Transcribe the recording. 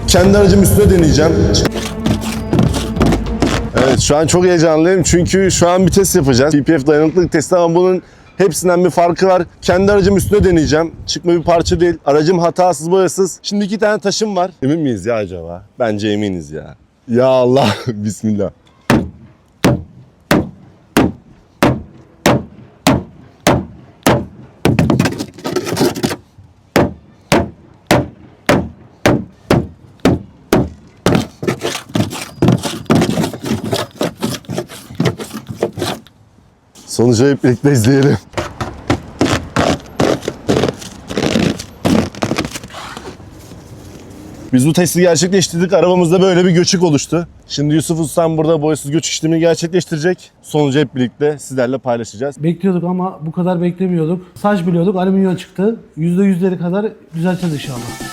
kendi aracım üstüne deneyeceğim. Evet, şu an çok heyecanlıyım çünkü şu an bir test yapacağız. TPF dayanıklılık testi ama bunun hepsinden bir farkı var. Kendi aracım üstüne deneyeceğim. Çıkma bir parça değil. Aracım hatasız, boyasız. Şimdi 2 tane taşım var. Emin miyiz ya acaba? Bence eminiz ya. Ya Allah. Bismillah. Sonucu hep birlikte izleyelim. Biz bu testi gerçekleştirdik. Arabamızda böyle bir göçük oluştu. Şimdi Yusuf Ustam burada boyasız göçük işlemini gerçekleştirecek. Sonucu hep birlikte sizlerle paylaşacağız. Bekliyorduk ama bu kadar beklemiyorduk. Saç biliyorduk, alüminyum çıktı. %100'leri kadar düzelteceğiz inşallah.